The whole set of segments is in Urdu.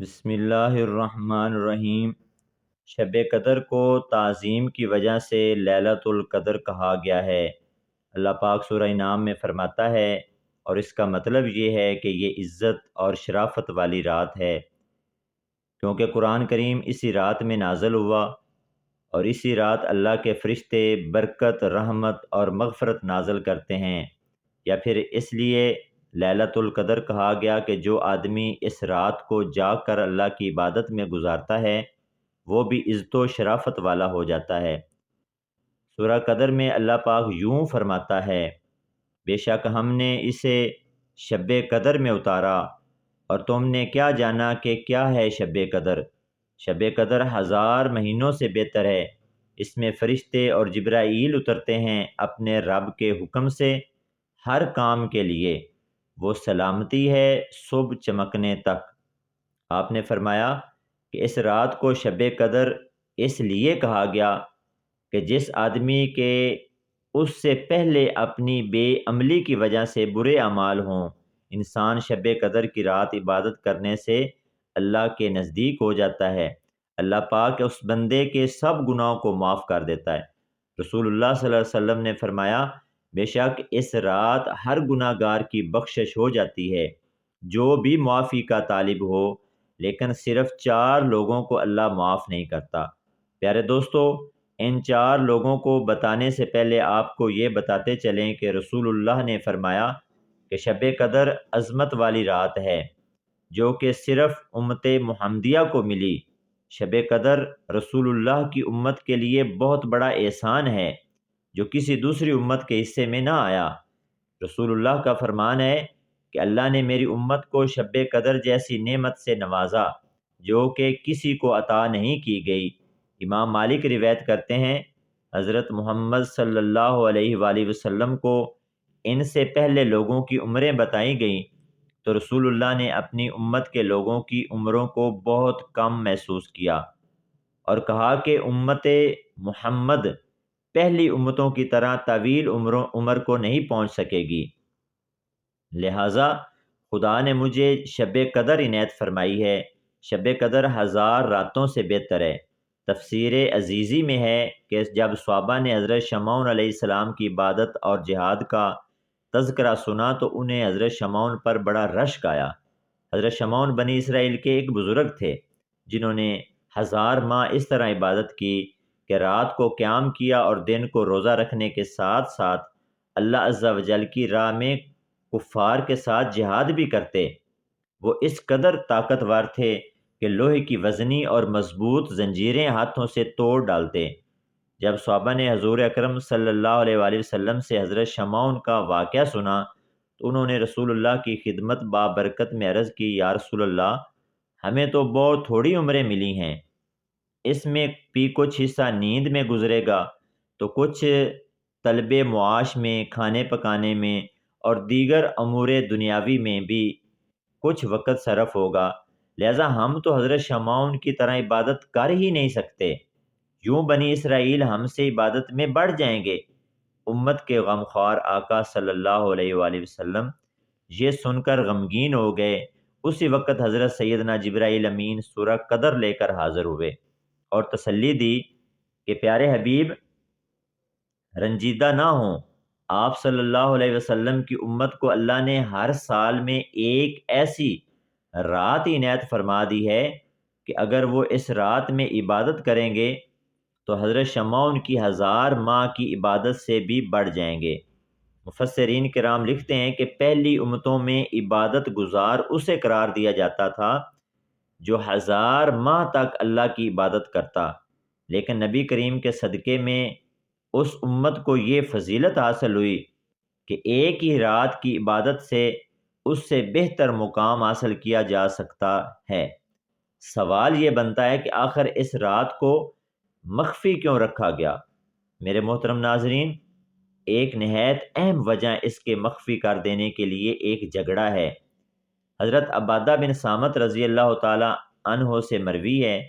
بسم اللہ الرحمن الرحیم۔ شب قدر کو تعظیم کی وجہ سے لیلۃ القدر کہا گیا ہے۔ اللہ پاک سورہ انعام میں فرماتا ہے، اور اس کا مطلب یہ ہے کہ یہ عزت اور شرافت والی رات ہے، کیونکہ قرآن کریم اسی رات میں نازل ہوا، اور اسی رات اللہ کے فرشتے برکت، رحمت اور مغفرت نازل کرتے ہیں۔ یا پھر اس لیے لیلۃ القدر کہا گیا کہ جو آدمی اس رات کو جاگ کر اللہ کی عبادت میں گزارتا ہے وہ بھی عزت و شرافت والا ہو جاتا ہے۔ سورہ قدر میں اللہ پاک یوں فرماتا ہے، بے شک ہم نے اسے شب قدر میں اتارا، اور تم نے کیا جانا کہ کیا ہے شب قدر؟ شب قدر 1000 مہینوں سے بہتر ہے۔ اس میں فرشتے اور جبرائیل اترتے ہیں اپنے رب کے حکم سے ہر کام کے لیے، وہ سلامتی ہے صبح چمکنے تک۔ آپ نے فرمایا کہ اس رات کو شب قدر اس لیے کہا گیا کہ جس آدمی کے اس سے پہلے اپنی بے عملی کی وجہ سے برے اعمال ہوں، انسان شب قدر کی رات عبادت کرنے سے اللہ کے نزدیک ہو جاتا ہے۔ اللہ پاک اس بندے کے سب گناہوں کو معاف کر دیتا ہے۔ رسول اللہ صلی اللہ علیہ وسلم نے فرمایا، بے شک اس رات ہر گناہ گار کی بخشش ہو جاتی ہے، جو بھی معافی کا طالب ہو، لیکن صرف 4 لوگوں کو اللہ معاف نہیں کرتا۔ پیارے دوستو، ان 4 لوگوں کو بتانے سے پہلے آپ کو یہ بتاتے چلیں کہ رسول اللہ نے فرمایا کہ شب قدر عظمت والی رات ہے جو کہ صرف امت محمدیہ کو ملی۔ شب قدر رسول اللہ کی امت کے لیے بہت بڑا احسان ہے جو کسی دوسری امت کے حصے میں نہ آیا۔ رسول اللہ کا فرمان ہے کہ اللہ نے میری امت کو شب قدر جیسی نعمت سے نوازا جو کہ کسی کو عطا نہیں کی گئی۔ امام مالک روایت کرتے ہیں، حضرت محمد صلی اللہ علیہ وآلہ وسلم کو ان سے پہلے لوگوں کی عمریں بتائی گئیں تو رسول اللہ نے اپنی امت کے لوگوں کی عمروں کو بہت کم محسوس کیا اور کہا کہ امت محمد پہلی امتوں کی طرح طویل عمر کو نہیں پہنچ سکے گی، لہٰذا خدا نے مجھے شب قدر عنایت فرمائی ہے۔ شب قدر 1000 راتوں سے بہتر ہے۔ تفسیر عزیزی میں ہے کہ جب صحابہ نے حضرت شمعون علیہ السلام کی عبادت اور جہاد کا تذکرہ سنا تو انہیں حضرت شمعون پر بڑا رشک آیا۔ حضرت شمعون بنی اسرائیل کے ایک بزرگ تھے جنہوں نے 1000 ماہ اس طرح عبادت کی کہ رات کو قیام کیا اور دن کو روزہ رکھنے کے ساتھ ساتھ اللہ عز و جل کی راہ میں کفار کے ساتھ جہاد بھی کرتے۔ وہ اس قدر طاقتور تھے کہ لوہے کی وزنی اور مضبوط زنجیریں ہاتھوں سے توڑ ڈالتے۔ جب صحابہ نے حضور اکرم صلی اللہ علیہ وآلہ وسلم سے حضرت شمعون کا واقعہ سنا تو انہوں نے رسول اللہ کی خدمت بابرکت میں عرض کی، یا رسول اللہ، ہمیں تو بہت تھوڑی عمریں ملی ہیں، اس میں بھی کچھ حصہ نیند میں گزرے گا تو کچھ طلب معاش میں، کھانے پکانے میں اور دیگر امور دنیاوی میں بھی کچھ وقت صرف ہوگا، لہذا ہم تو حضرت شمعون کی طرح عبادت کر ہی نہیں سکتے، یوں بنی اسرائیل ہم سے عبادت میں بڑھ جائیں گے۔ امت کے غمخوار آقا صلی اللہ علیہ وآلہ وسلم یہ سن کر غمگین ہو گئے۔ اسی وقت حضرت سیدنا جبرائیل امین سورہ قدر لے کر حاضر ہوئے اور تسلی دی کہ پیارے حبیب رنجیدہ نہ ہوں، آپ صلی اللہ علیہ وسلم کی امت کو اللہ نے ہر سال میں ایک ایسی رات عنایت فرما دی ہے کہ اگر وہ اس رات میں عبادت کریں گے تو حضرت شمعون کی 1000 ماہ کی عبادت سے بھی بڑھ جائیں گے۔ مفسرین کرام لکھتے ہیں کہ پہلی امتوں میں عبادت گزار اسے قرار دیا جاتا تھا جو 1000 ماہ تک اللہ کی عبادت کرتا، لیکن نبی کریم کے صدقے میں اس امت کو یہ فضیلت حاصل ہوئی کہ ایک ہی رات کی عبادت سے اس سے بہتر مقام حاصل کیا جا سکتا ہے۔ سوال یہ بنتا ہے کہ آخر اس رات کو مخفی کیوں رکھا گیا؟ میرے محترم ناظرین، ایک نہایت اہم وجہ اس کے مخفی کر دینے کے لیے ایک جھگڑا ہے۔ حضرت عبادہ بن صامت رضی اللہ تعالی عنہ سے مروی ہے،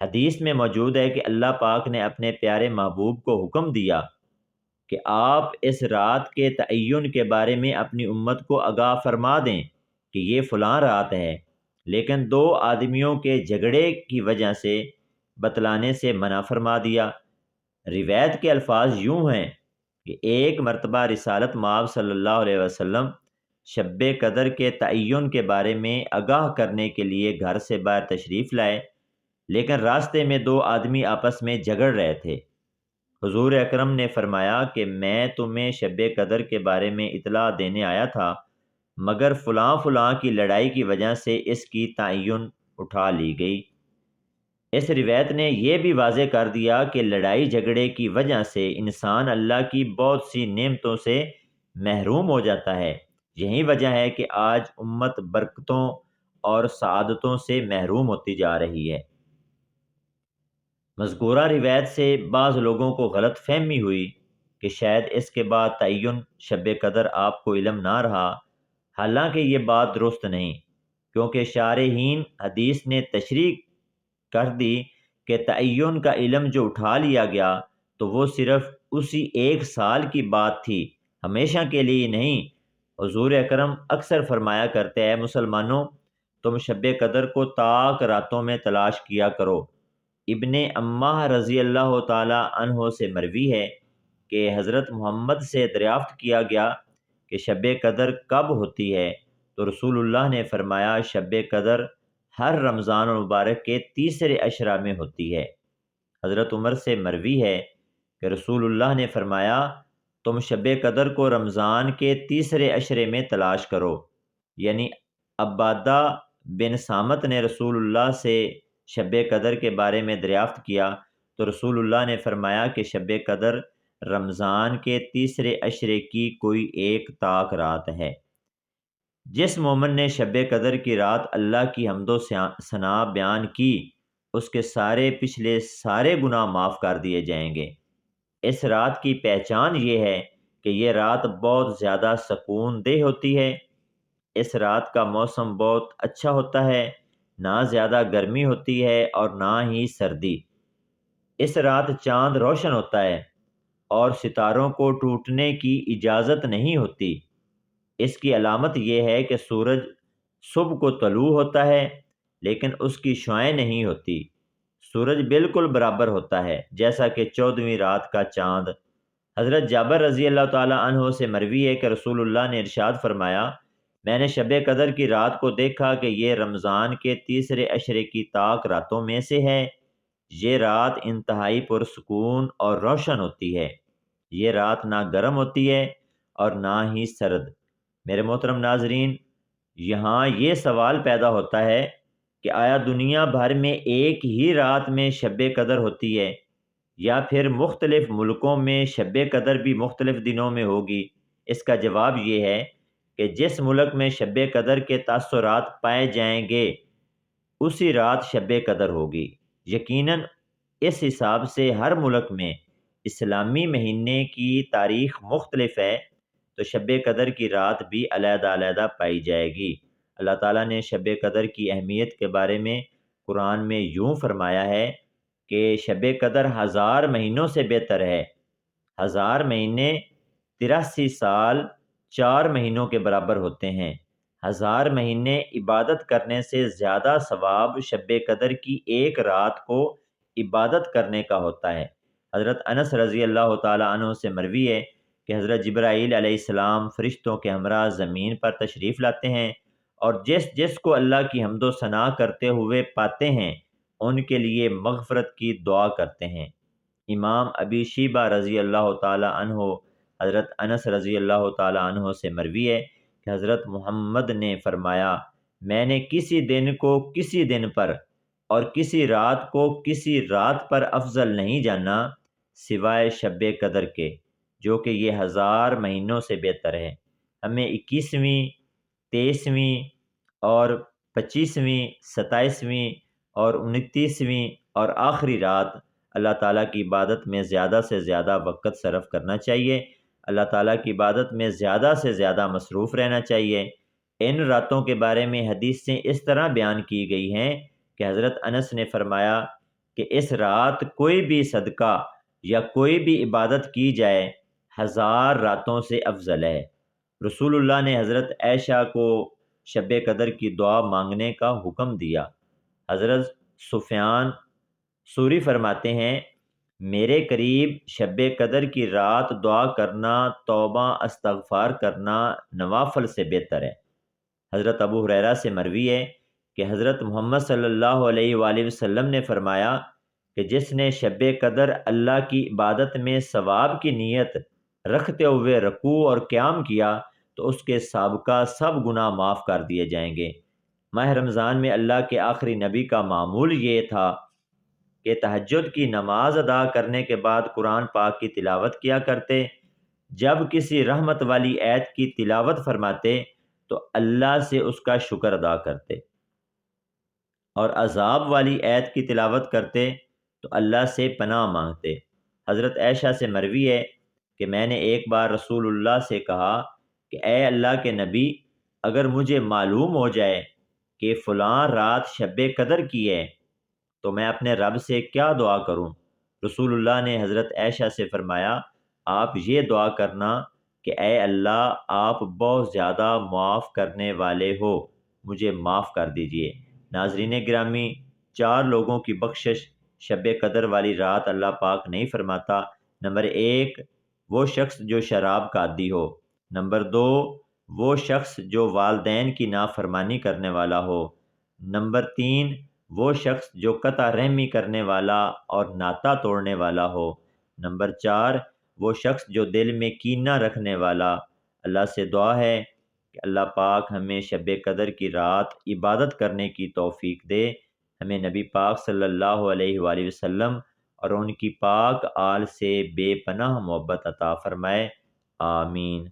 حدیث میں موجود ہے کہ اللہ پاک نے اپنے پیارے محبوب کو حکم دیا کہ آپ اس رات کے تعین کے بارے میں اپنی امت کو آگاہ فرما دیں کہ یہ فلاں رات ہے۔ لیکن 2 آدمیوں کے جھگڑے کی وجہ سے بتلانے سے منع فرما دیا۔ روایت کے الفاظ یوں ہیں کہ ایک مرتبہ رسالت مآب صلی اللہ علیہ وسلم شب قدر کے تعین کے بارے میں آگاہ کرنے کے لیے گھر سے باہر تشریف لائے، لیکن راستے میں 2 آدمی آپس میں جھگڑ رہے تھے۔ حضور اکرم نے فرمایا کہ میں تمہیں شب قدر کے بارے میں اطلاع دینے آیا تھا، مگر فلاں فلاں کی لڑائی کی وجہ سے اس کی تعین اٹھا لی گئی۔ اس روایت نے یہ بھی واضح کر دیا کہ لڑائی جھگڑے کی وجہ سے انسان اللہ کی بہت سی نعمتوں سے محروم ہو جاتا ہے۔ یہی وجہ ہے کہ آج امت برکتوں اور سعادتوں سے محروم ہوتی جا رہی ہے۔ مذکورہ روایت سے بعض لوگوں کو غلط فہمی ہوئی کہ شاید اس کے بعد تعین شب قدر آپ کو علم نہ رہا، حالانکہ یہ بات درست نہیں، کیونکہ شارحین حدیث نے تشریح کر دی کہ تعین کا علم جو اٹھا لیا گیا تو وہ صرف اسی 1 سال کی بات تھی، ہمیشہ کے لیے نہیں۔ حضور اکرم اکثر فرمایا کرتے ہیں، مسلمانوں تم شب قدر کو طاق راتوں میں تلاش کیا کرو۔ ابن امہ رضی اللہ تعالی عنہ سے مروی ہے کہ حضرت محمد سے دریافت کیا گیا کہ شب قدر کب ہوتی ہے، تو رسول اللہ نے فرمایا شب قدر ہر رمضان المبارک کے تیسرے عشرہ میں ہوتی ہے۔ حضرت عمر سے مروی ہے کہ رسول اللہ نے فرمایا تم شب قدر کو رمضان کے تیسرے عشرے میں تلاش کرو، یعنی عبادہ بن سامت نے رسول اللہ سے شب قدر کے بارے میں دریافت کیا تو رسول اللہ نے فرمایا کہ شب قدر رمضان کے تیسرے عشرے کی کوئی 1 طاق رات ہے۔ جس مومن نے شب قدر کی رات اللہ کی حمد و ثنا بیان کی، اس کے پچھلے سارے گناہ معاف کر دیے جائیں گے۔ اس رات کی پہچان یہ ہے کہ یہ رات بہت زیادہ سکون دہ ہوتی ہے۔ اس رات کا موسم بہت اچھا ہوتا ہے، نہ زیادہ گرمی ہوتی ہے اور نہ ہی سردی۔ اس رات چاند روشن ہوتا ہے اور ستاروں کو ٹوٹنے کی اجازت نہیں ہوتی۔ اس کی علامت یہ ہے کہ سورج صبح کو طلوع ہوتا ہے لیکن اس کی شعاعیں نہیں ہوتی۔ سورج بالکل برابر ہوتا ہے جیسا کہ 14ویں رات کا چاند۔ حضرت جابر رضی اللہ تعالی عنہ سے مروی ہے کہ رسول اللہ نے ارشاد فرمایا میں نے شب قدر کی رات کو دیکھا کہ یہ رمضان کے تیسرے عشرے کی طاق راتوں میں سے ہے۔ یہ رات انتہائی پرسکون اور روشن ہوتی ہے۔ یہ رات نہ گرم ہوتی ہے اور نہ ہی سرد۔ میرے محترم ناظرین، یہاں یہ سوال پیدا ہوتا ہے کہ آیا دنیا بھر میں ایک ہی رات میں شب قدر ہوتی ہے یا پھر مختلف ملکوں میں شب قدر بھی مختلف دنوں میں ہوگی؟ اس کا جواب یہ ہے کہ جس ملک میں شب قدر کے تاثرات پائے جائیں گے اسی رات شب قدر ہوگی۔ یقیناً اس حساب سے ہر ملک میں اسلامی مہینے کی تاریخ مختلف ہے تو شب قدر کی رات بھی علیحدہ علیحدہ پائی جائے گی۔ اللہ تعالیٰ نے شب قدر کی اہمیت کے بارے میں قرآن میں یوں فرمایا ہے کہ شب قدر 1000 مہینوں سے بہتر ہے۔ 1000 مہینے 83 سال 4 مہینوں کے برابر ہوتے ہیں۔ 1000 مہینے عبادت کرنے سے زیادہ ثواب شب قدر کی 1 رات کو عبادت کرنے کا ہوتا ہے۔ حضرت انس رضی اللہ تعالی عنہ سے مروی ہے کہ حضرت جبرائیل علیہ السلام فرشتوں کے ہمراہ زمین پر تشریف لاتے ہیں اور جس جس کو اللہ کی حمد و ثنا کرتے ہوئے پاتے ہیں ان کے لیے مغفرت کی دعا کرتے ہیں۔ امام ابی شیبہ رضی اللہ تعالی عنہ حضرت انس رضی اللہ تعالی عنہ سے مروی ہے کہ حضرت محمد نے فرمایا میں نے کسی دن کو کسی دن پر اور کسی رات کو کسی رات پر افضل نہیں جانا سوائے شب قدر کے، جو کہ یہ 1000 مہینوں سے بہتر ہے۔ ہمیں 21ویں، 23ویں اور 25ویں، 27ویں اور 29ویں اور آخری رات اللہ تعالیٰ کی عبادت میں زیادہ سے زیادہ وقت صرف کرنا چاہیے۔ اللہ تعالیٰ کی عبادت میں زیادہ سے زیادہ مصروف رہنا چاہیے۔ ان راتوں کے بارے میں حدیثیں اس طرح بیان کی گئی ہیں کہ حضرت انس نے فرمایا کہ اس رات کوئی بھی صدقہ یا کوئی بھی عبادت کی جائے 1000 راتوں سے افضل ہے۔ رسول اللہ نے حضرت عائشہ کو شب قدر کی دعا مانگنے کا حکم دیا۔ حضرت سفیان سوری فرماتے ہیں میرے قریب شب قدر کی رات دعا کرنا توبہ استغفار کرنا نوافل سے بہتر ہے۔ حضرت ابو ہریرہ سے مروی ہے کہ حضرت محمد صلی اللہ علیہ وآلہ وسلم نے فرمایا کہ جس نے شب قدر اللہ کی عبادت میں ثواب کی نیت رکھتے ہوئے رکوع اور قیام کیا تو اس کے سابقہ سب گناہ معاف کر دیے جائیں گے۔ ماہ رمضان میں اللہ کے آخری نبی کا معمول یہ تھا کہ تہجد کی نماز ادا کرنے کے بعد قرآن پاک کی تلاوت کیا کرتے۔ جب کسی رحمت والی آیت کی تلاوت فرماتے تو اللہ سے اس کا شکر ادا کرتے، اور عذاب والی آیت کی تلاوت کرتے تو اللہ سے پناہ مانگتے۔ حضرت عائشہ سے مروی ہے کہ میں نے ایک بار رسول اللہ سے کہا کہ اے اللہ کے نبی، اگر مجھے معلوم ہو جائے کہ فلاں رات شب قدر کی ہے تو میں اپنے رب سے کیا دعا کروں؟ رسول اللہ نے حضرت عائشہ سے فرمایا آپ یہ دعا کرنا کہ اے اللہ آپ بہت زیادہ معاف کرنے والے ہو، مجھے معاف کر دیجئے۔ ناظرین گرامی، 4 لوگوں کی بخشش شب قدر والی رات اللہ پاک نہیں فرماتا۔ نمبر 1، وہ شخص جو شراب کا عادی ہو۔ نمبر 2، وہ شخص جو والدین کی نافرمانی کرنے والا ہو۔ نمبر 3، وہ شخص جو قطع رحمی کرنے والا اور ناتا توڑنے والا ہو۔ نمبر 4، وہ شخص جو دل میں کینہ رکھنے والا۔ اللہ سے دعا ہے کہ اللہ پاک ہمیں شب قدر کی رات عبادت کرنے کی توفیق دے، ہمیں نبی پاک صلی اللہ علیہ وآلہ وسلم اور ان کی پاک آل سے بے پناہ محبت عطا فرمائے، آمین۔